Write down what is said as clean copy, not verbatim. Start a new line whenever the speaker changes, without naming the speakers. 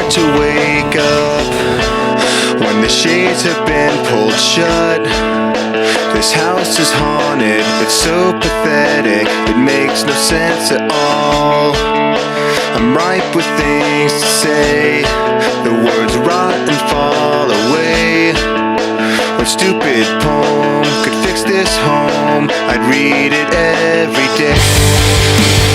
hard to wake up when the shades have been pulled shut. This house is haunted, it's so pathetic, it makes no sense at all. I'm ripe with things to say, the words rot and fall away. What stupid poem could fix this home? I'd read it every day.